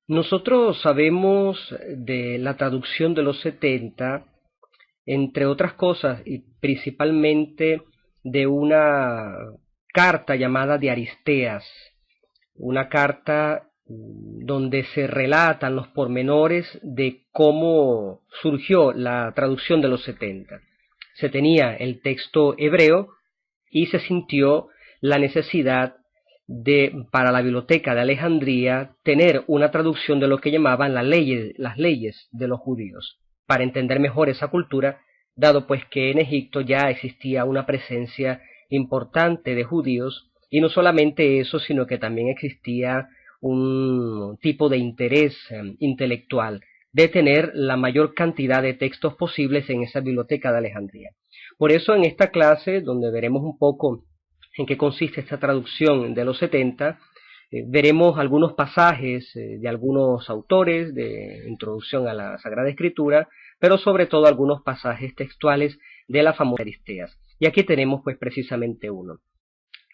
Nosotros sabemos de la traducción de los 70, entre otras cosas, y principalmente de una carta llamada de Aristeas, una carta donde se relatan los pormenores de cómo surgió la traducción de los 70. Se tenía el texto hebreo y se sintió la necesidad para la biblioteca de Alejandría, tener una traducción de lo que llamaban las leyes de los judíos, para entender mejor esa cultura, dado pues que en Egipto ya existía una presencia importante de judíos, y no solamente eso, sino que también existía un tipo de interés intelectual de tener la mayor cantidad de textos posibles en esa biblioteca de Alejandría. Por eso en esta clase, donde veremos un poco en qué consiste esta traducción de los 70, veremos algunos pasajes de algunos autores de introducción a la Sagrada Escritura, pero sobre todo algunos pasajes textuales de la famosa Aristeas. Y aquí tenemos pues precisamente uno.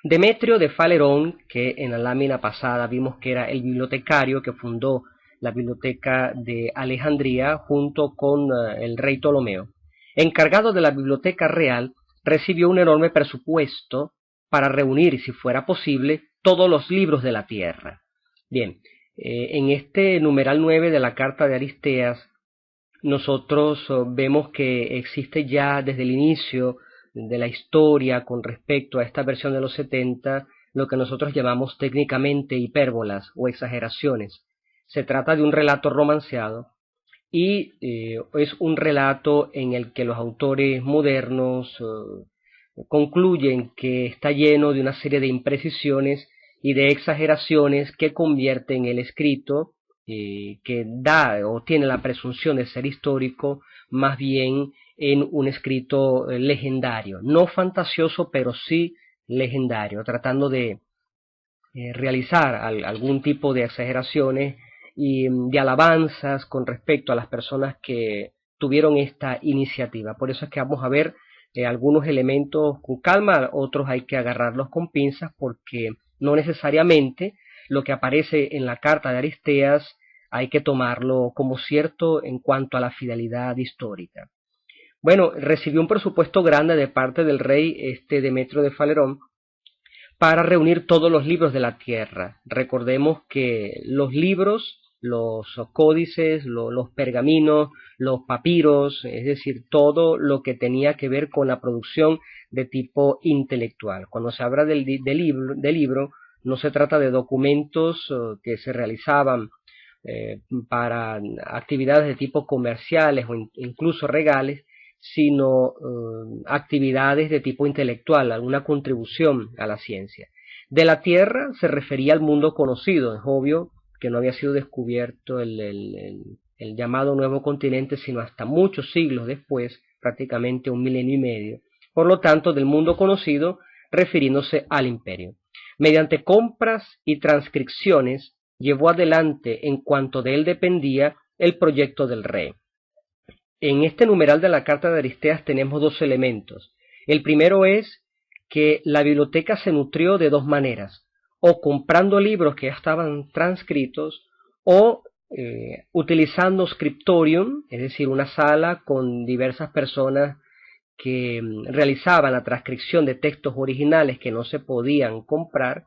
Demetrio de Falerón, que en la lámina pasada vimos que era el bibliotecario que fundó la biblioteca de Alejandría junto con el rey Ptolomeo, encargado de la biblioteca real, recibió un enorme presupuesto para reunir, si fuera posible, todos los libros de la tierra. Bien, en este numeral 9 de la carta de Aristeas, nosotros vemos que existe ya desde el inicio de la historia con respecto a esta versión de los 70 lo que nosotros llamamos técnicamente hipérbolas o exageraciones. Se trata de un relato romanceado y es un relato en el que los autores modernos concluyen que está lleno de una serie de imprecisiones y de exageraciones que convierten el escrito, que da o tiene la presunción de ser histórico, más bien en un escrito legendario, no fantasioso, pero sí legendario, tratando de realizar algún tipo de exageraciones y de alabanzas con respecto a las personas que tuvieron esta iniciativa. Por eso es que vamos a ver algunos elementos con calma, otros hay que agarrarlos con pinzas porque no necesariamente lo que aparece en la carta de Aristeas hay que tomarlo como cierto en cuanto a la fidelidad histórica. Bueno, recibió un presupuesto grande de parte del rey Demetrio de Falerón para reunir todos los libros de la tierra. Recordemos que los libros, los códices, los pergaminos, los papiros, es decir, todo lo que tenía que ver con la producción de tipo intelectual. Cuando se habla del libro, no se trata de documentos que se realizaban para actividades de tipo comerciales o incluso regales, sino actividades de tipo intelectual, alguna contribución a la ciencia. De la Tierra se refería al mundo conocido, es obvio que no había sido descubierto el llamado nuevo continente, sino hasta muchos siglos después, prácticamente un milenio y medio. Por lo tanto, del mundo conocido, refiriéndose al imperio. Mediante compras y transcripciones, llevó adelante, en cuanto de él dependía, el proyecto del rey. En este numeral de la carta de Aristeas tenemos dos elementos. El primero es que la biblioteca se nutrió de dos maneras, o comprando libros que ya estaban transcritos, o utilizando scriptorium, es decir, una sala con diversas personas que realizaban la transcripción de textos originales que no se podían comprar,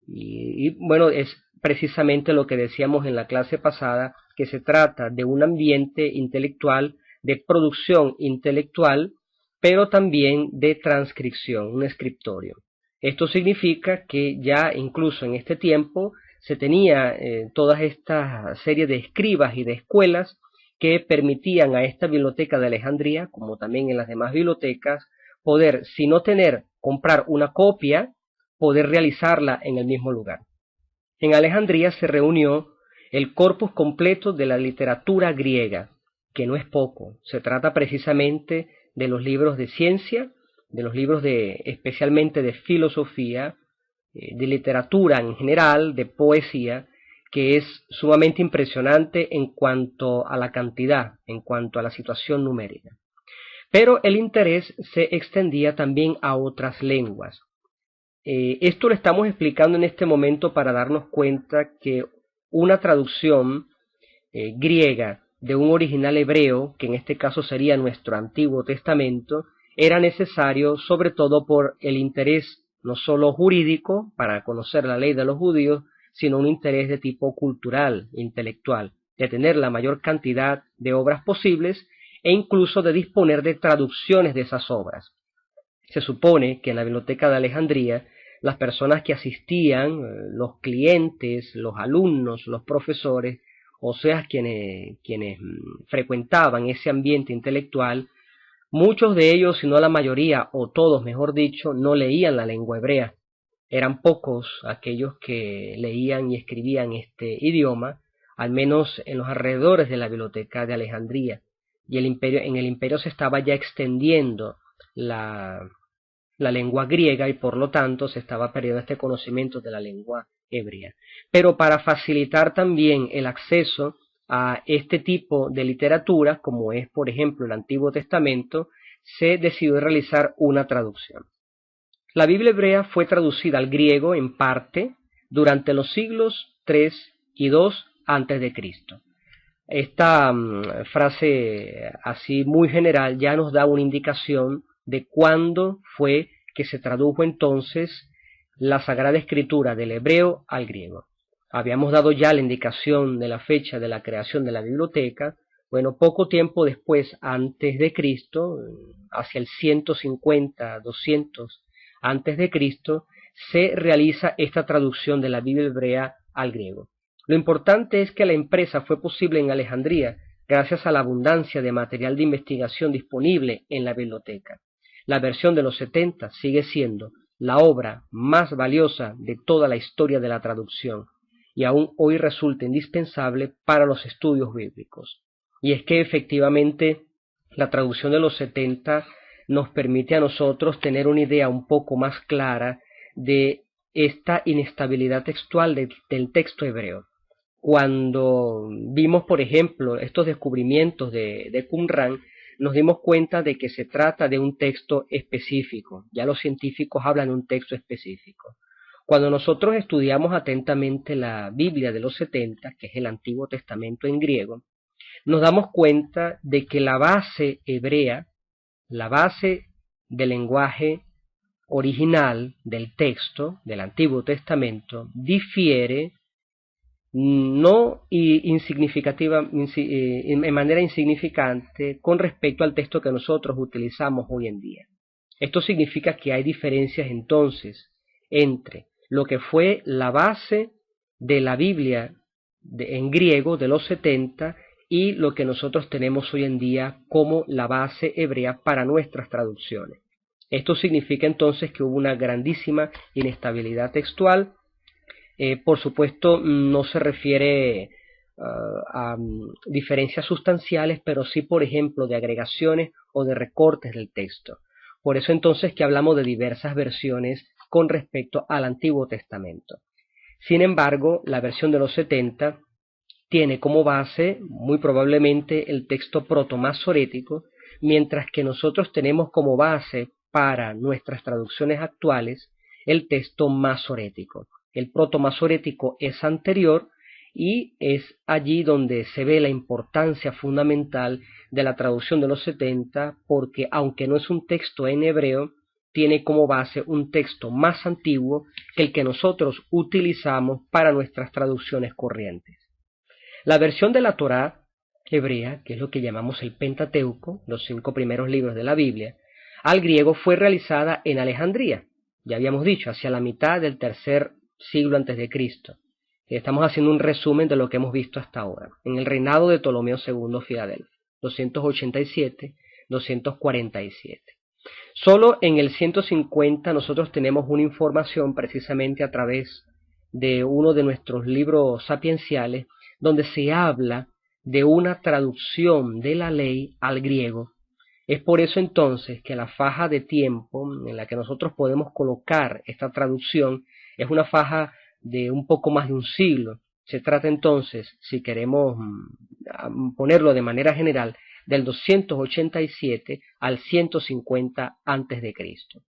y bueno, es precisamente lo que decíamos en la clase pasada, que se trata de un ambiente intelectual de producción intelectual, pero también de transcripción, un escritorio. Esto significa que ya incluso en este tiempo se tenía toda esta serie de escribas y de escuelas que permitían a esta biblioteca de Alejandría, como también en las demás bibliotecas, poder, si no tener, comprar una copia, poder realizarla en el mismo lugar. En Alejandría se reunió el corpus completo de la literatura griega, que no es poco. Se trata precisamente de los libros de ciencia, de los libros especialmente de filosofía, de literatura en general, de poesía, que es sumamente impresionante en cuanto a la cantidad, en cuanto a la situación numérica. Pero el interés se extendía también a otras lenguas. Esto lo estamos explicando en este momento para darnos cuenta que una traducción griega de un original hebreo, que en este caso sería nuestro Antiguo Testamento, era necesario sobre todo por el interés no solo jurídico para conocer la ley de los judíos, sino un interés de tipo cultural, intelectual, de tener la mayor cantidad de obras posibles e incluso de disponer de traducciones de esas obras. Se supone que en la Biblioteca de Alejandría las personas que asistían, los clientes, los alumnos, los profesores, o sea, quienes frecuentaban ese ambiente intelectual, muchos de ellos, si no la mayoría, o todos, mejor dicho, no leían la lengua hebrea. Eran pocos aquellos que leían y escribían este idioma, al menos en los alrededores de la Biblioteca de Alejandría. Y en el imperio se estaba ya extendiendo la lengua griega y por lo tanto se estaba perdiendo este conocimiento de la lengua hebrea. Pero para facilitar también el acceso a este tipo de literatura, como es por ejemplo el Antiguo Testamento, se decidió realizar una traducción. La Biblia hebrea fue traducida al griego en parte durante los siglos III y II antes de Cristo. Esta frase así muy general ya nos da una indicación de cuándo fue que se tradujo entonces la Sagrada Escritura del hebreo al griego. Habíamos dado ya la indicación de la fecha de la creación de la biblioteca. Bueno, poco tiempo después, antes de Cristo, hacia el 150, 200 antes de Cristo, se realiza esta traducción de la Biblia hebrea al griego. Lo importante es que la empresa fue posible en Alejandría gracias a la abundancia de material de investigación disponible en la biblioteca. La versión de los 70 sigue siendo la obra más valiosa de toda la historia de la traducción y aún hoy resulta indispensable para los estudios bíblicos. Y es que efectivamente la traducción de los 70 nos permite a nosotros tener una idea un poco más clara de esta inestabilidad textual del texto hebreo. Cuando vimos, por ejemplo, estos descubrimientos de Qumran, nos dimos cuenta de que se trata de un texto específico. Ya los científicos hablan de un texto específico. Cuando nosotros estudiamos atentamente la Biblia de los 70, que es el Antiguo Testamento en griego, nos damos cuenta de que la base hebrea, la base del lenguaje original del texto del Antiguo Testamento, difiere no insignificativa, en manera insignificante con respecto al texto que nosotros utilizamos hoy en día. Esto significa que hay diferencias entonces entre lo que fue la base de la Biblia en griego de los 70 y lo que nosotros tenemos hoy en día como la base hebrea para nuestras traducciones. Esto significa entonces que hubo una grandísima inestabilidad textual. Por supuesto, no se refiere a diferencias sustanciales, pero sí, por ejemplo, de agregaciones o de recortes del texto. Por eso entonces que hablamos de diversas versiones con respecto al Antiguo Testamento. Sin embargo, la versión de los 70 tiene como base muy probablemente el texto protomasorético, mientras que nosotros tenemos como base para nuestras traducciones actuales el texto masorético. El protomasorético es anterior y es allí donde se ve la importancia fundamental de la traducción de los 70, porque aunque no es un texto en hebreo, tiene como base un texto más antiguo que el que nosotros utilizamos para nuestras traducciones corrientes. La versión de la Torá hebrea, que es lo que llamamos el Pentateuco, los 5 primeros libros de la Biblia, al griego fue realizada en Alejandría, ya habíamos dicho, hacia la mitad del tercer siglo antes de Cristo. Estamos haciendo un resumen de lo que hemos visto hasta ahora, en el reinado de Ptolomeo II Filadelfo, 287-247. Solo en el 150 nosotros tenemos una información precisamente a través de uno de nuestros libros sapienciales, donde se habla de una traducción de la ley al griego. Es por eso entonces que la faja de tiempo en la que nosotros podemos colocar esta traducción es una faja de un poco más de un siglo. Se trata entonces, si queremos ponerlo de manera general, del 287 al 150 antes de Cristo.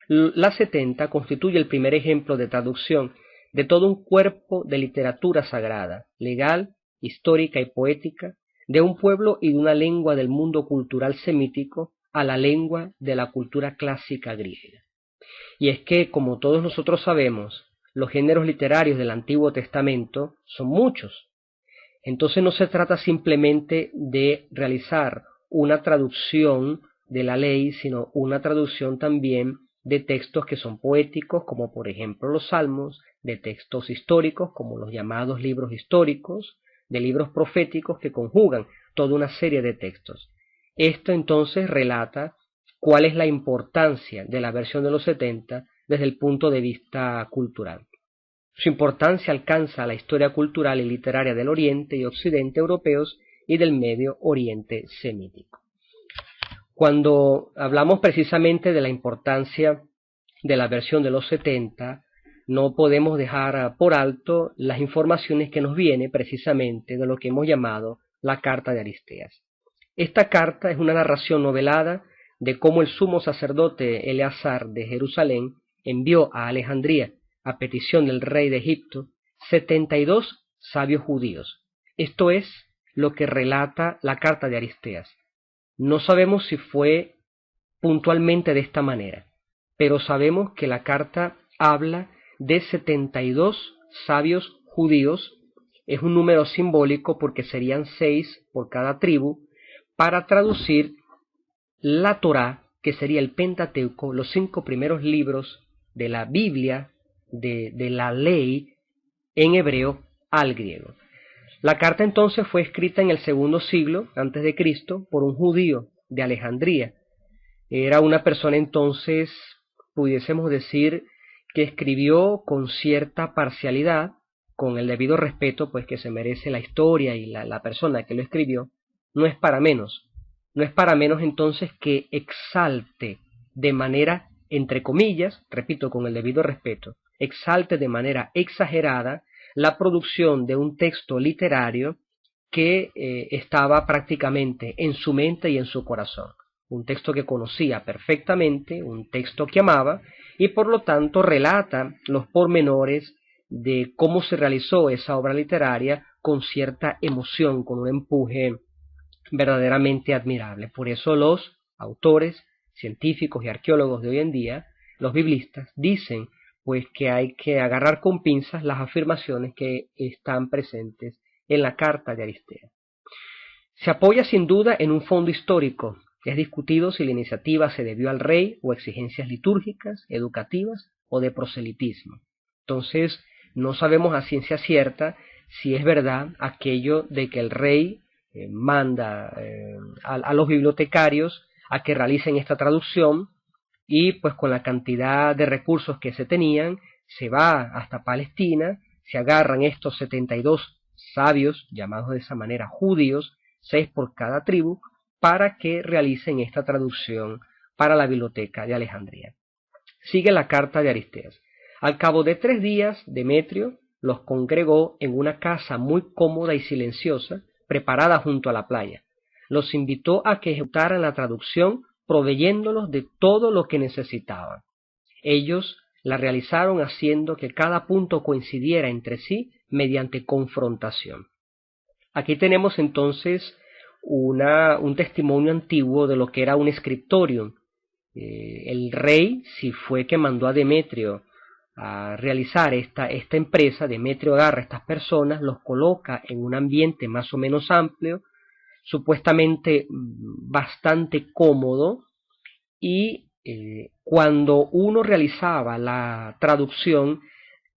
La 70 constituye el primer ejemplo de traducción de todo un cuerpo de literatura sagrada, legal histórica y poética de un pueblo y de una lengua del mundo cultural semítico a la lengua de la cultura clásica griega. Y es que, como todos nosotros sabemos, los géneros literarios del Antiguo Testamento son muchos. Entonces no se trata simplemente de realizar una traducción de la ley, sino una traducción también de textos que son poéticos, como por ejemplo los salmos, de textos históricos, como los llamados libros históricos, de libros proféticos que conjugan toda una serie de textos. Esto entonces relata cuál es la importancia de la versión de los 70 desde el punto de vista cultural. Su importancia alcanza la historia cultural y literaria del Oriente y Occidente europeos y del Medio Oriente semítico. Cuando hablamos precisamente de la importancia de la versión de los 70, no podemos dejar por alto las informaciones que nos vienen precisamente de lo que hemos llamado la Carta de Aristeas. Esta carta es una narración novelada de cómo el sumo sacerdote Eleazar de Jerusalén envió a Alejandría, a petición del rey de Egipto, 72 sabios judíos. Esto es lo que relata la Carta de Aristeas. No sabemos si fue puntualmente de esta manera, pero sabemos que la carta habla de 72 sabios judíos. Es un número simbólico porque serían 6 por cada tribu, para traducir la Torá, que sería el Pentateuco, los 5 primeros libros de la Biblia, de la ley en hebreo al griego. La carta entonces fue escrita en el segundo siglo antes de Cristo por un judío de Alejandría. Era una persona entonces, pudiésemos decir, que escribió con cierta parcialidad, con el debido respeto pues que se merece la historia y la persona que lo escribió. No es para menos entonces que exalte de manera, entre comillas, repito, con el debido respeto, exalte de manera exagerada la producción de un texto literario que estaba prácticamente en su mente y en su corazón. Un texto que conocía perfectamente, un texto que amaba, y por lo tanto relata los pormenores de cómo se realizó esa obra literaria con cierta emoción, con un empuje verdaderamente admirable. Por eso los autores, científicos y arqueólogos de hoy en día, los biblistas, dicen pues que hay que agarrar con pinzas las afirmaciones que están presentes en la carta de Aristeas. Se apoya sin duda en un fondo histórico. Es discutido si la iniciativa se debió al rey o exigencias litúrgicas, educativas o de proselitismo. Entonces, no sabemos a ciencia cierta si es verdad aquello de que el rey manda a los bibliotecarios a que realicen esta traducción, y pues con la cantidad de recursos que se tenían, se va hasta Palestina, se agarran estos 72 sabios, llamados de esa manera judíos, 6 por cada tribu, para que realicen esta traducción para la biblioteca de Alejandría. Sigue la carta de Aristeas. Al cabo de 3 días, Demetrio los congregó en una casa muy cómoda y silenciosa, preparada junto a la playa. Los invitó a que ejecutaran la traducción, proveyéndolos de todo lo que necesitaban. Ellos la realizaron haciendo que cada punto coincidiera entre sí mediante confrontación. Aquí tenemos entonces un testimonio antiguo de lo que era un scriptorium. El rey, si fue que mandó a Demetrio a realizar esta empresa, Demetrio agarra a estas personas, los coloca en un ambiente más o menos amplio, supuestamente bastante cómodo, y cuando uno realizaba la traducción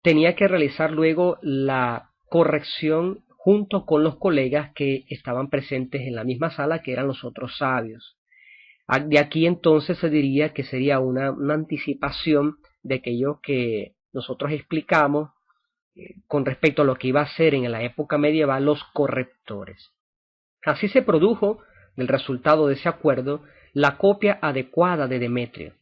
tenía que realizar luego la corrección junto con los colegas que estaban presentes en la misma sala, que eran los otros sabios. De aquí entonces se diría que sería una anticipación de aquello que nosotros explicamos con respecto a lo que iba a ser en la época medieval los correctores. Así se produjo, del resultado de ese acuerdo, la copia adecuada de Demetrio.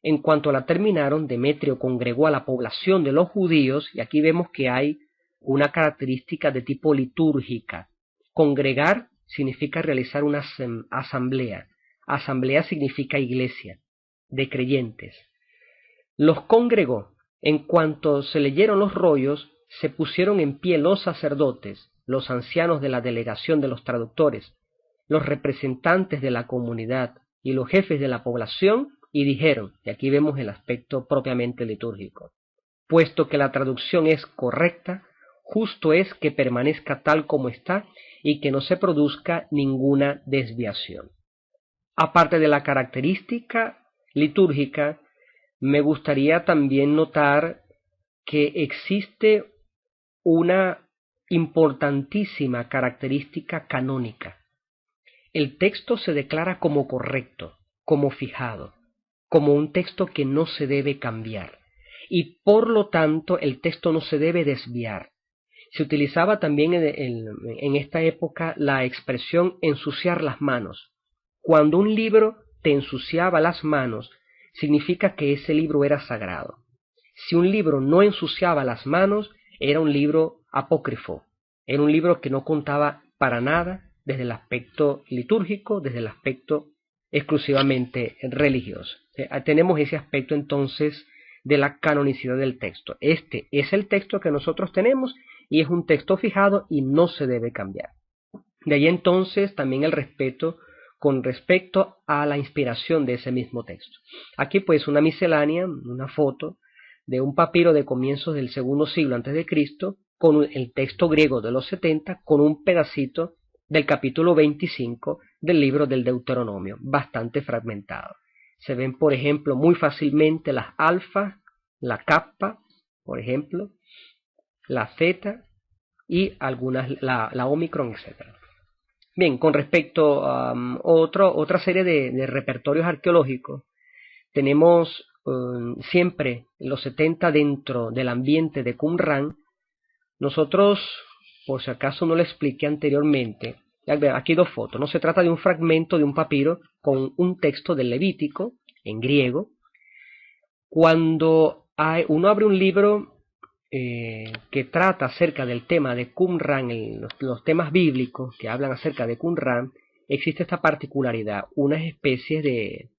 En cuanto la terminaron, Demetrio congregó a la población de los judíos, y aquí vemos que hay una característica de tipo litúrgica. Congregar significa realizar una asamblea. Asamblea significa iglesia, de creyentes. Los congregó. En cuanto se leyeron los rollos, se pusieron en pie los sacerdotes, los ancianos de la delegación de los traductores, los representantes de la comunidad y los jefes de la población, y dijeron, y aquí vemos el aspecto propiamente litúrgico: puesto que la traducción es correcta, justo es que permanezca tal como está y que no se produzca ninguna desviación. Aparte de la característica litúrgica, me gustaría también notar que existe una importantísima característica canónica. El texto se declara como correcto, como fijado, como un texto que no se debe cambiar, y por lo tanto el texto no se debe desviar. Se utilizaba también en esta época la expresión ensuciar las manos. Cuando un libro te ensuciaba las manos, significa que ese libro era sagrado. Si un libro no ensuciaba las manos, era un libro apócrifo, era un libro que no contaba para nada desde el aspecto litúrgico, desde el aspecto exclusivamente religioso. Tenemos ese aspecto entonces de la canonicidad del texto. Este es el texto que nosotros tenemos y es un texto fijado y no se debe cambiar. De ahí entonces también el respeto con respecto a la inspiración de ese mismo texto. Aquí pues una miscelánea, una foto de un papiro de comienzos del segundo siglo antes de Cristo con el texto griego de los 70 con un pedacito del capítulo 25 del libro del Deuteronomio, bastante fragmentado. Se ven, por ejemplo, muy fácilmente las alfa, la kappa, por ejemplo, la zeta y algunas, la omicron, etc. Bien, con respecto a otra serie de repertorios arqueológicos, tenemos siempre los 70 dentro del ambiente de Qumran. Nosotros, por si acaso no lo expliqué anteriormente, aquí dos fotos. No se trata de un fragmento de un papiro con un texto del Levítico en griego. Cuando uno abre un libro que trata acerca del tema de Qumran, los temas bíblicos que hablan acerca de Qumran, existe esta particularidad, unas especies de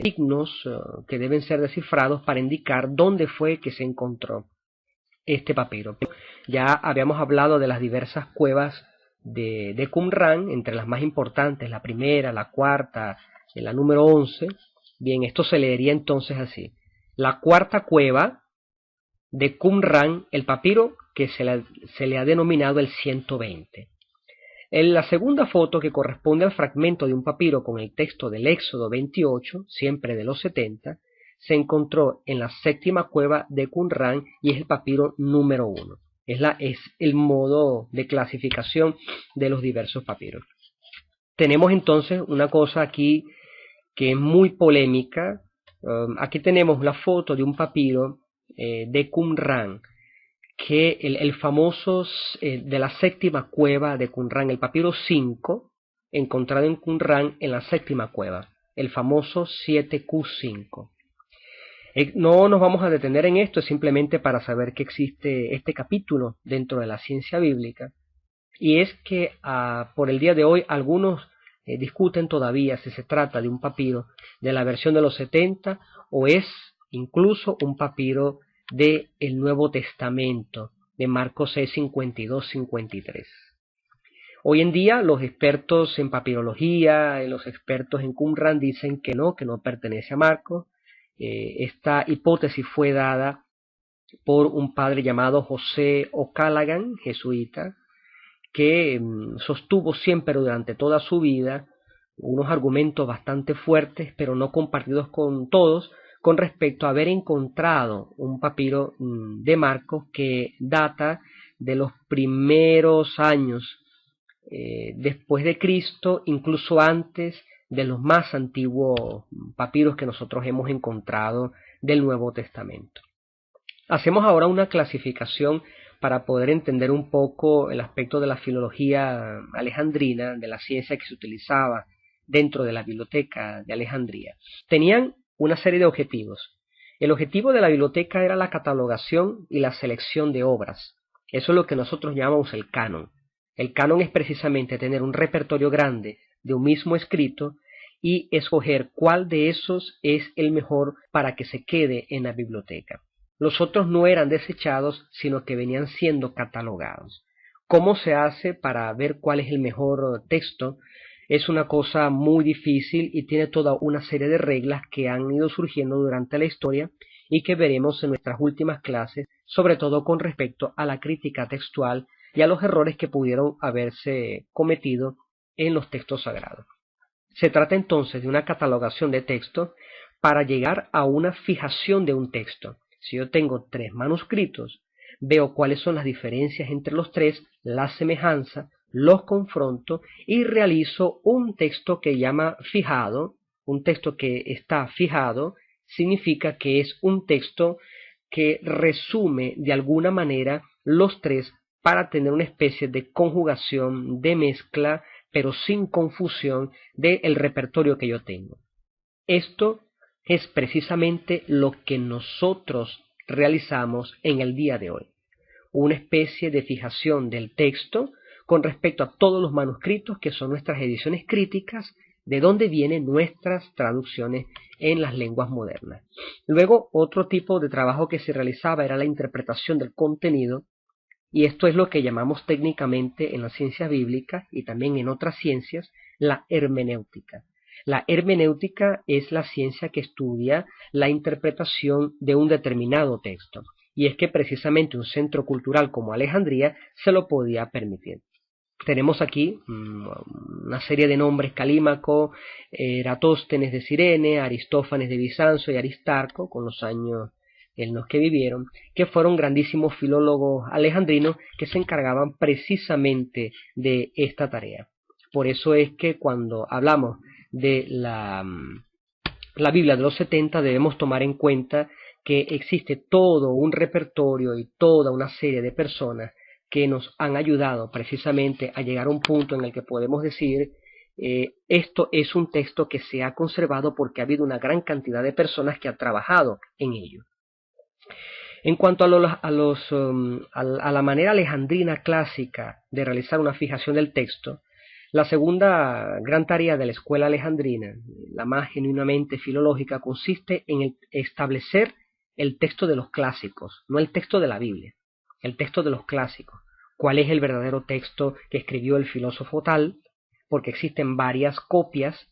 signos que deben ser descifrados para indicar dónde fue que se encontró este papiro. Ya habíamos hablado de las diversas cuevas de Qumran, entre las más importantes, la primera, la cuarta, la número 11. Bien, esto se leería entonces así: la cuarta cueva de Qumran, el papiro que se le ha denominado el 120. En la segunda foto, que corresponde al fragmento de un papiro con el texto del Éxodo 28, siempre de los 70, se encontró en la séptima cueva de Qumran y es el papiro número 1. Es el modo de clasificación de los diversos papiros. Tenemos entonces una cosa aquí que es muy polémica. Aquí tenemos la foto de un papiro de Qumran, que el famoso de la séptima cueva de Qumran, el papiro 5, encontrado en Qumran en la séptima cueva, el famoso 7Q5. No nos vamos a detener en esto, es simplemente para saber que existe este capítulo dentro de la ciencia bíblica, y es que por el día de hoy algunos discuten todavía si se trata de un papiro de la versión de los 70 o es incluso un papiro del Nuevo Testamento, de Marcos 6, 52, 53. Hoy en día los expertos en papirología, los expertos en Qumran dicen que no pertenece a Marcos. Esta hipótesis fue dada por un padre llamado José O'Callaghan, jesuita, que sostuvo siempre durante toda su vida unos argumentos bastante fuertes, pero no compartidos con todos, con respecto a haber encontrado un papiro de Marcos que data de los primeros años después de Cristo, incluso antes de los más antiguos papiros que nosotros hemos encontrado del Nuevo Testamento. Hacemos ahora una clasificación para poder entender un poco el aspecto de la filología alejandrina, de la ciencia que se utilizaba dentro de la biblioteca de Alejandría. Tenían una serie de objetivos. El objetivo de la biblioteca era la catalogación y la selección de obras. Eso es lo que nosotros llamamos el canon. El canon es precisamente tener un repertorio grande de un mismo escrito y escoger cuál de esos es el mejor para que se quede en la biblioteca. Los otros no eran desechados, sino que venían siendo catalogados. ¿Cómo se hace para ver cuál es el mejor texto? Es una cosa muy difícil y tiene toda una serie de reglas que han ido surgiendo durante la historia y que veremos en nuestras últimas clases, sobre todo con respecto a la crítica textual y a los errores que pudieron haberse cometido en los textos sagrados. Se trata entonces de una catalogación de textos para llegar a una fijación de un texto. Si yo tengo 3 manuscritos, veo cuáles son las diferencias entre los 3, las semejanzas, los confronto y realizo un texto que llama fijado. Un texto que está fijado significa que es un texto que resume de alguna manera los 3 para tener una especie de conjugación, de mezcla, pero sin confusión del repertorio que yo tengo. Esto es precisamente lo que nosotros realizamos en el día de hoy. Una especie de fijación del texto con respecto a todos los manuscritos que son nuestras ediciones críticas, de donde vienen nuestras traducciones en las lenguas modernas. Luego, otro tipo de trabajo que se realizaba era la interpretación del contenido, y esto es lo que llamamos técnicamente en las ciencias bíblicas y también en otras ciencias la hermenéutica. La hermenéutica es la ciencia que estudia la interpretación de un determinado texto, y es que precisamente un centro cultural como Alejandría se lo podía permitir. Tenemos aquí una serie de nombres: Calímaco, Eratóstenes de Cirene, Aristófanes de Bizancio y Aristarco, con los años en los que vivieron, que fueron grandísimos filólogos alejandrinos que se encargaban precisamente de esta tarea. Por eso es que cuando hablamos de la Biblia de los 70 debemos tomar en cuenta que existe todo un repertorio y toda una serie de personas que nos han ayudado precisamente a llegar a un punto en el que podemos decir esto es un texto que se ha conservado porque ha habido una gran cantidad de personas que han trabajado en ello. En cuanto a la manera alejandrina clásica de realizar una fijación del texto, la segunda gran tarea de la escuela alejandrina, la más genuinamente filológica, consiste en establecer el texto de los clásicos, no el texto de la Biblia, el texto de los clásicos. ¿Cuál es el verdadero texto que escribió el filósofo tal? Porque existen varias copias.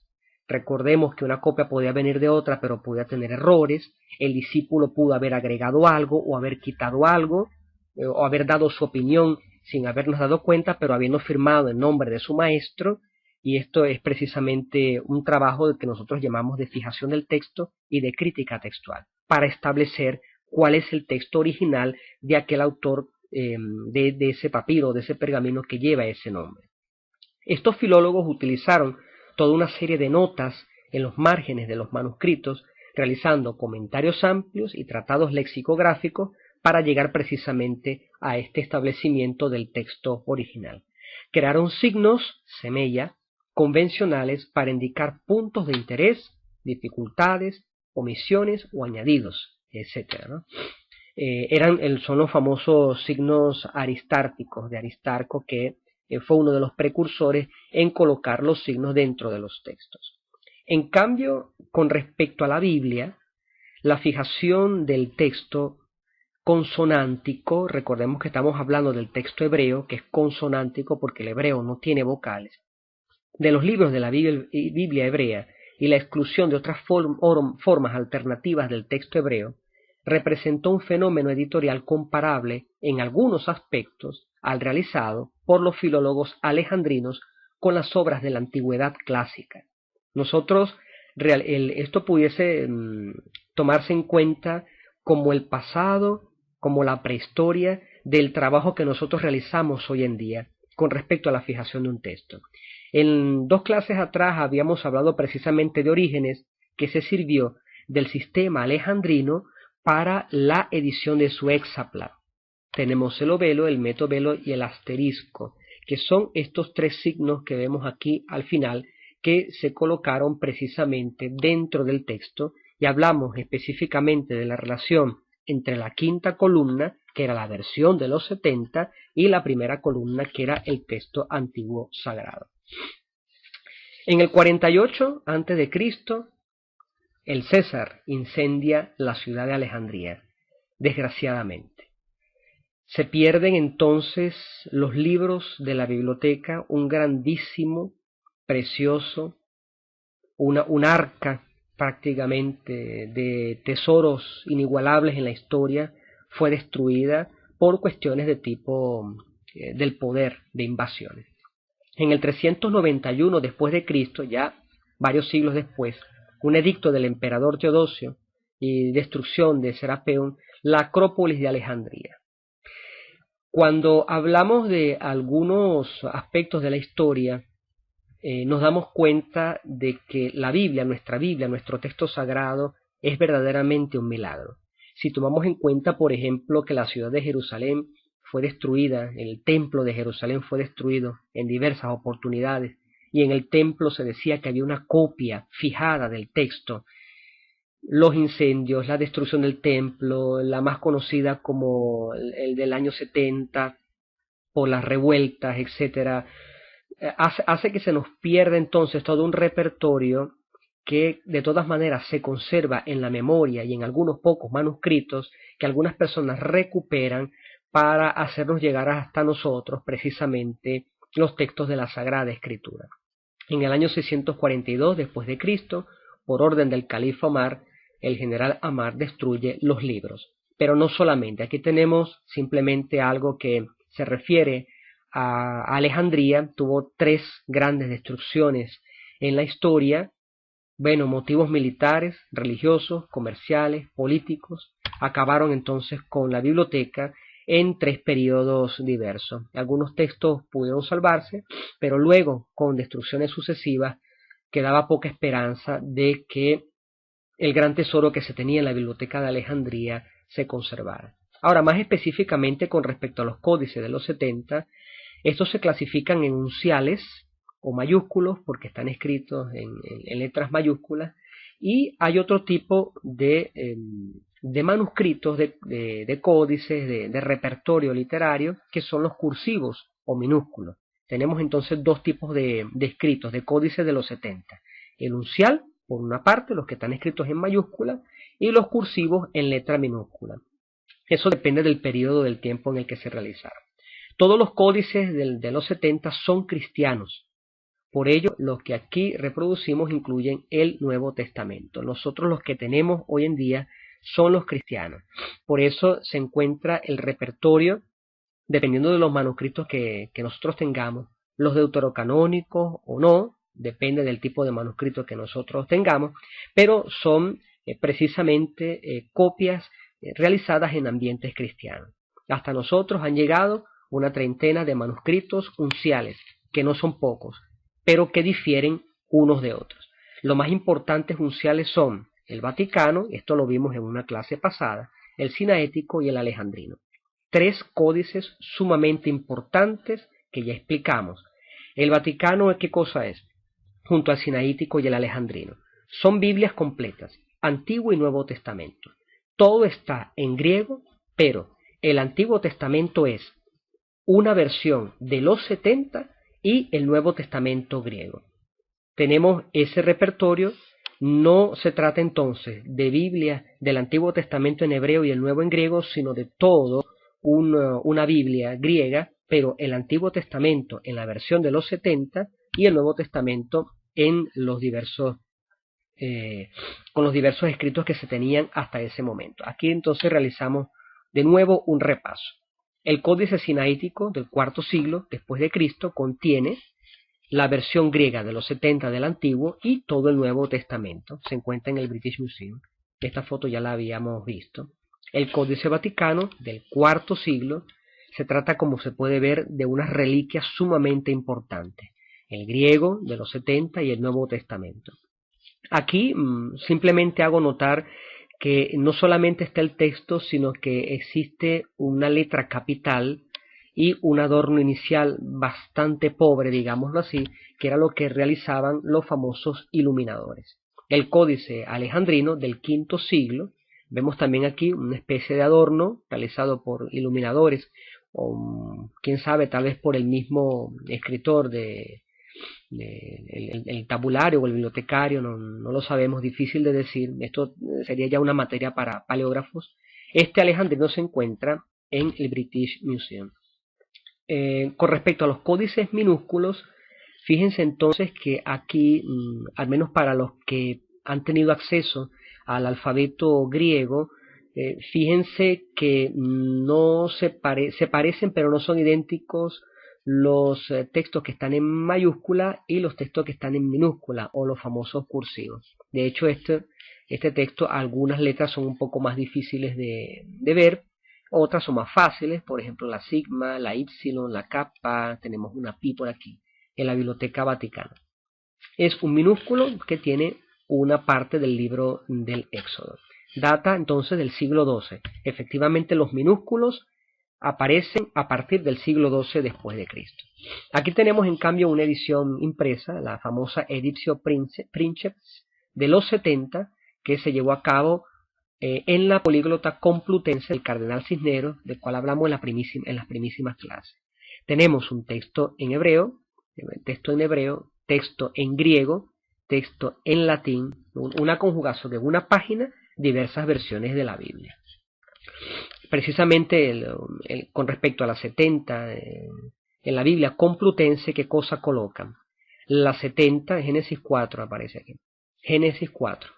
Recordemos que una copia podía venir de otra, pero podía tener errores. El discípulo pudo haber agregado algo o haber quitado algo, o haber dado su opinión sin habernos dado cuenta, pero habiendo firmado en nombre de su maestro. Y esto es precisamente un trabajo que nosotros llamamos de fijación del texto y de crítica textual, para establecer cuál es el texto original de aquel autor de ese papiro, de ese pergamino que lleva ese nombre. Estos filólogos utilizaron toda una serie de notas en los márgenes de los manuscritos, realizando comentarios amplios y tratados lexicográficos para llegar precisamente a este establecimiento del texto original. Crearon signos, semella, convencionales para indicar puntos de interés, dificultades, omisiones o añadidos, etc., ¿no? Son los famosos signos aristárticos de Aristarco, que fue uno de los precursores en colocar los signos dentro de los textos. En cambio, con respecto a la Biblia, la fijación del texto consonántico, recordemos que estamos hablando del texto hebreo, que es consonántico porque el hebreo no tiene vocales, de los libros de la Biblia hebrea y la exclusión de otras formas alternativas del texto hebreo, representó un fenómeno editorial comparable en algunos aspectos al realizado por los filólogos alejandrinos con las obras de la antigüedad clásica. Esto pudiese tomarse en cuenta como el pasado, como la prehistoria del trabajo que nosotros realizamos hoy en día con respecto a la fijación de un texto. En 2 clases atrás habíamos hablado precisamente de Orígenes, que se sirvió del sistema alejandrino para la edición de su hexapla. Tenemos el ovelo, el metovelo y el asterisco, que son estos 3 signos que vemos aquí al final, que se colocaron precisamente dentro del texto, y hablamos específicamente de la relación entre la quinta columna, que era la versión de los 70, y la primera columna, que era el texto antiguo sagrado. En el 48 a.C., el César incendia la ciudad de Alejandría. desgraciadamente. Se pierden entonces los libros de la biblioteca, un grandísimo, precioso, un arca prácticamente de tesoros inigualables en la historia, fue destruida por cuestiones de tipo del poder, de invasiones. En el 391 después de Cristo, ya varios siglos después, un edicto del emperador Teodosio y destrucción de Serapeón, la Acrópolis de Alejandría. Cuando hablamos de algunos aspectos de la historia, nos damos cuenta de que la Biblia, nuestro texto sagrado, es verdaderamente un milagro. Si tomamos en cuenta, por ejemplo, que la ciudad de Jerusalén fue destruida, el templo de Jerusalén fue destruido en diversas oportunidades, y en el templo se decía que había una copia fijada del texto. Los incendios, la destrucción del templo, la más conocida como el del año 70, por las revueltas, etcétera, hace que se nos pierda entonces todo un repertorio que de todas maneras se conserva en la memoria y en algunos pocos manuscritos que algunas personas recuperan para hacernos llegar hasta nosotros precisamente los textos de la Sagrada Escritura. En el año 642 después de Cristo, por orden del califa Omar, el general Amar destruye los libros. Pero no solamente, aquí tenemos simplemente algo que se refiere a Alejandría. Tuvo 3 grandes destrucciones en la historia. Bueno, motivos militares, religiosos, comerciales, políticos, acabaron entonces con la biblioteca en 3 periodos diversos. Algunos textos pudieron salvarse, pero luego, con destrucciones sucesivas, quedaba poca esperanza de que el gran tesoro que se tenía en la biblioteca de Alejandría se conservara. Ahora, más específicamente con respecto a los códices de los 70, estos se clasifican en unciales o mayúsculos porque están escritos en letras mayúsculas, y hay otro tipo de manuscritos, de códices, de repertorio literario, que son los cursivos o minúsculos. Tenemos entonces 2 tipos de escritos, de códices de los 70. El uncial, por una parte, los que están escritos en mayúscula, y los cursivos en letra minúscula. Eso depende del periodo del tiempo en el que se realizaron. Todos los códices de los 70 son cristianos. Por ello, los que aquí reproducimos incluyen el Nuevo Testamento. Nosotros los que tenemos hoy en día son los cristianos. Por eso se encuentra el repertorio, dependiendo de los manuscritos que nosotros tengamos, los deuterocanónicos o no, depende del tipo de manuscrito que nosotros tengamos, pero son precisamente copias realizadas en ambientes cristianos. Hasta nosotros han llegado una treintena de manuscritos unciales, que no son pocos, pero que difieren unos de otros. Los más importantes unciales son el Vaticano, esto lo vimos en una clase pasada, el Sinaético y el Alejandrino. 3 códices sumamente importantes que ya explicamos. El Vaticano, ¿qué cosa es? Junto al Sinaítico y el Alejandrino. Son Biblias completas, Antiguo y Nuevo Testamento. Todo está en griego, pero el Antiguo Testamento es una versión de los 70 y el Nuevo Testamento griego. Tenemos ese repertorio. No se trata entonces de Biblia del Antiguo Testamento en hebreo y el Nuevo en griego, sino de todo una Biblia griega, pero el Antiguo Testamento en la versión de los 70 y el Nuevo Testamento en los con los diversos escritos que se tenían hasta ese momento. Aquí entonces realizamos de nuevo un repaso. El Códice Sinaítico del IV siglo después de Cristo contiene la versión griega de los 70 del Antiguo y todo el Nuevo Testamento. Se encuentra en el British Museum. Esta foto ya la habíamos visto. El Códice Vaticano del IV siglo se trata, como se puede ver, de unas reliquias sumamente importantes. El griego de los 70 y el Nuevo Testamento. Aquí simplemente hago notar que no solamente está el texto, sino que existe una letra capital y un adorno inicial bastante pobre, digámoslo así, que era lo que realizaban los famosos iluminadores. El Códice Alejandrino del V siglo, vemos también aquí una especie de adorno realizado por iluminadores, o quién sabe, tal vez por el mismo escritor el tabulario o el bibliotecario, no lo sabemos, difícil de decir. Esto sería ya una materia para paleógrafos. Este alejandrino se encuentra en el British Museum. Con respecto a los códices minúsculos, fíjense entonces que aquí, al menos para los que han tenido acceso al alfabeto griego, fíjense que no se parecen, pero no son idénticos los textos que están en mayúscula y los textos que están en minúscula, o los famosos cursivos. De hecho, este texto, algunas letras son un poco más difíciles de ver, otras son más fáciles, por ejemplo la sigma, la ipsilon, la kappa, tenemos una pi por aquí, en la Biblioteca Vaticana. Es un minúsculo que tiene una parte del libro del Éxodo. Data entonces del siglo XII. Efectivamente, los minúsculos aparecen a partir del siglo XII después de Cristo. Aquí tenemos en cambio una edición impresa, la famosa Editio Princeps de los 70, que se llevó a cabo en la políglota complutense del cardenal Cisneros, del cual hablamos en las primísimas clases. Tenemos un texto en hebreo, texto en griego, texto en latín, una conjugación de una página, diversas versiones de la Biblia. Precisamente con respecto a las 70 en la Biblia complutense, ¿qué cosa colocan? La 70, Génesis 4 aparece aquí. Génesis 4.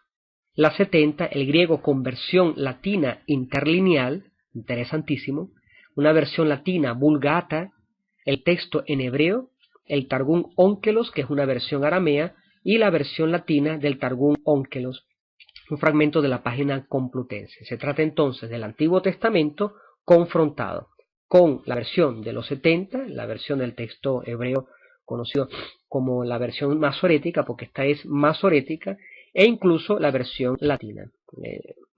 La 70, el griego con versión latina interlineal, interesantísimo, una versión latina vulgata, el texto en hebreo, el Targum Onkelos, que es una versión aramea, y la versión latina del Targum Onkelos, un fragmento de la página complutense. Se trata entonces del Antiguo Testamento confrontado con la versión de los 70, la versión del texto hebreo conocido como la versión masorética, porque esta es masorética, e incluso la versión latina.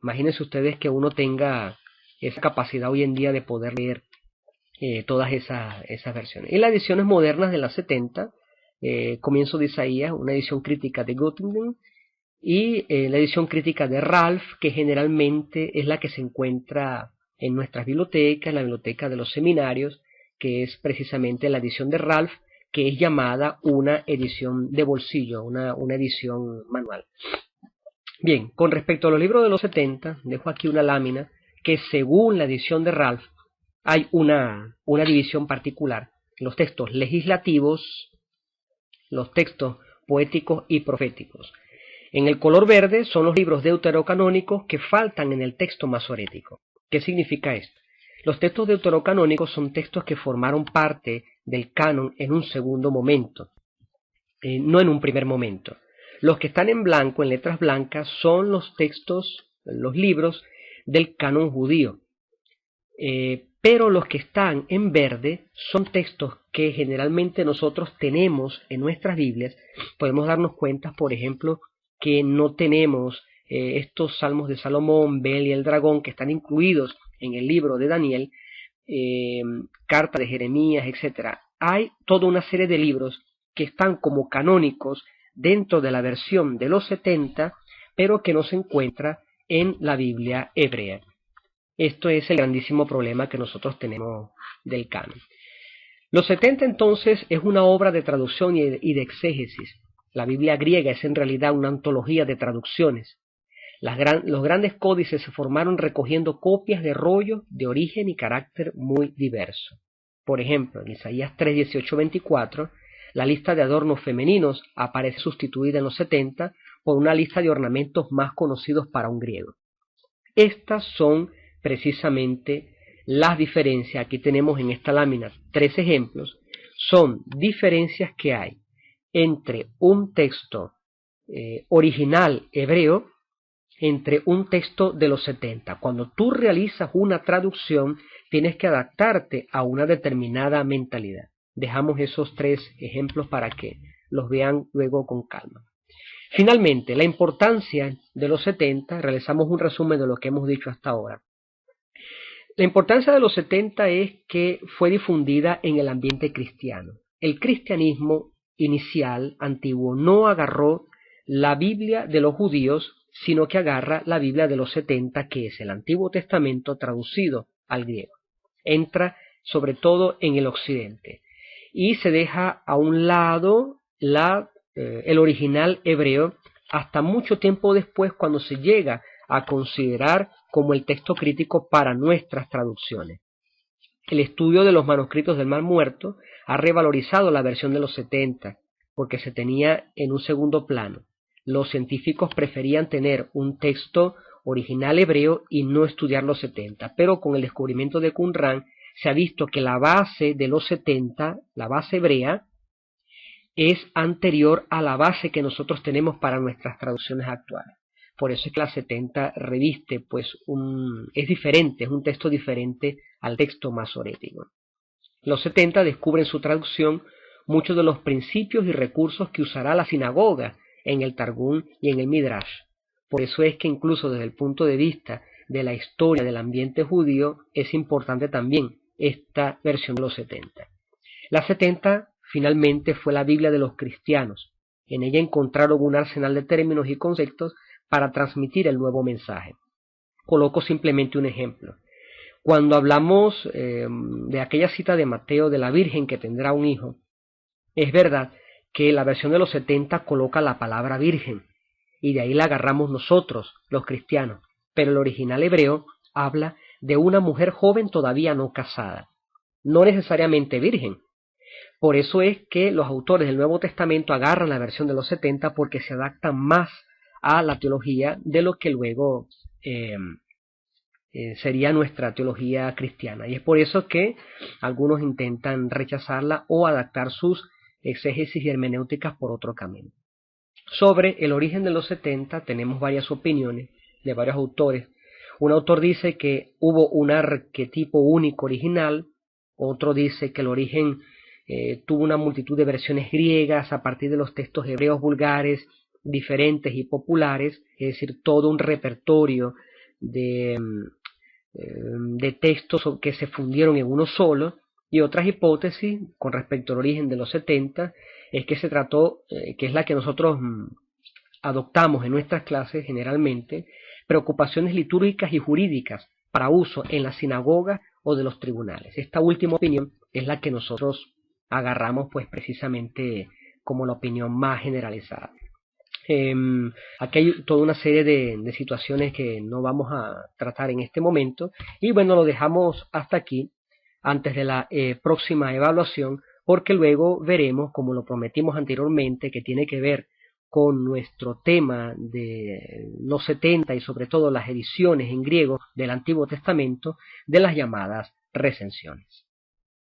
Imagínense ustedes que uno tenga esa capacidad hoy en día de poder leer todas esas versiones. Y las ediciones modernas de las 70, comienzo de Isaías, una edición crítica de Göttingen, y la edición crítica de Ralph, que generalmente es la que se encuentra en nuestras bibliotecas, en la biblioteca de los seminarios, que es precisamente la edición de Ralph, que es llamada una edición de bolsillo, una edición manual. Bien, con respecto a los libros de los 70, dejo aquí una lámina que según la edición de Ralph hay una división particular. Los textos legislativos, los textos poéticos y proféticos. En el color verde son los libros deuterocanónicos que faltan en el texto masorético. ¿Qué significa esto? Los textos deuterocanónicos son textos que formaron parte del canon en un segundo momento, no en un primer momento. Los que están en blanco, en letras blancas, son los textos, los libros del canon judío. Pero los que están en verde son textos que generalmente nosotros tenemos en nuestras Biblias. Podemos darnos cuenta, por ejemplo, que no tenemos estos salmos de Salomón, Bel y el dragón, que están incluidos en el libro de Daniel, carta de Jeremías, etc. Hay toda una serie de libros que están como canónicos dentro de la versión de los 70, pero que no se encuentra en la Biblia hebrea. Esto es el grandísimo problema que nosotros tenemos del canon. Los 70 entonces es una obra de traducción y de exégesis. La Biblia griega es en realidad una antología de traducciones. Los grandes códices se formaron recogiendo copias de rollos de origen y carácter muy diverso. Por ejemplo, en Isaías 3, 18, 24, la lista de adornos femeninos aparece sustituida en los 70 por una lista de ornamentos más conocidos para un griego. Estas son precisamente las diferencias. Aquí tenemos en esta lámina 3 ejemplos. Son diferencias que hay entre un texto original hebreo, entre un texto de los 70. Cuando tú realizas una traducción, tienes que adaptarte a una determinada mentalidad. Dejamos esos 3 ejemplos para que los vean luego con calma. Finalmente, la importancia de los 70, realizamos un resumen de lo que hemos dicho hasta ahora. La importancia de los 70 es que fue difundida en el ambiente cristiano. El cristianismo inicial, antiguo, no agarró la Biblia de los judíos, sino que agarra la Biblia de los 70, que es el Antiguo Testamento traducido al griego. Entra sobre todo en el occidente y se deja a un lado el original hebreo hasta mucho tiempo después, cuando se llega a considerar como el texto crítico para nuestras traducciones. El estudio de los manuscritos del Mar Muerto ha revalorizado la versión de los 70, porque se tenía en un segundo plano. Los científicos preferían tener un texto original hebreo y no estudiar los 70, pero con el descubrimiento de Qumran se ha visto que la base de los 70, la base hebrea, es anterior a la base que nosotros tenemos para nuestras traducciones actuales. Por eso es que la 70 reviste, pues, es diferente, es un texto diferente al texto masorético. Los 70 descubren en su traducción muchos de los principios y recursos que usará la sinagoga en el Targum y en el Midrash. Por eso es que incluso desde el punto de vista de la historia del ambiente judío es importante también esta versión de los 70. La 70 finalmente fue la Biblia de los cristianos. En ella encontraron un arsenal de términos y conceptos para transmitir el nuevo mensaje. Coloco simplemente un ejemplo. Cuando hablamos de aquella cita de Mateo de la Virgen que tendrá un hijo, es verdad que la versión de los 70 coloca la palabra virgen, y de ahí la agarramos nosotros, los cristianos, pero el original hebreo habla de una mujer joven todavía no casada, no necesariamente virgen. Por eso es que los autores del Nuevo Testamento agarran la versión de los 70 porque se adaptan más a la teología de lo que luego sería nuestra teología cristiana. Y es por eso que algunos intentan rechazarla o adaptar sus exégesis y hermenéuticas por otro camino. Sobre el origen de los 70 tenemos varias opiniones de varios autores. Un autor dice que hubo un arquetipo único original, otro dice que el origen tuvo una multitud de versiones griegas a partir de los textos hebreos vulgares, diferentes y populares, es decir, todo un repertorio de textos que se fundieron en uno solo. Y otras hipótesis con respecto al origen de los 70 es que se trató, que es la que nosotros adoptamos en nuestras clases generalmente, preocupaciones litúrgicas y jurídicas para uso en la sinagoga o de los tribunales. Esta última opinión es la que nosotros agarramos pues precisamente como la opinión más generalizada. Aquí hay toda una serie de situaciones que no vamos a tratar en este momento y bueno, lo dejamos hasta aquí antes de la próxima evaluación, porque luego veremos, como lo prometimos anteriormente, que tiene que ver con nuestro tema de los 70 y sobre todo las ediciones en griego del Antiguo Testamento de las llamadas recensiones.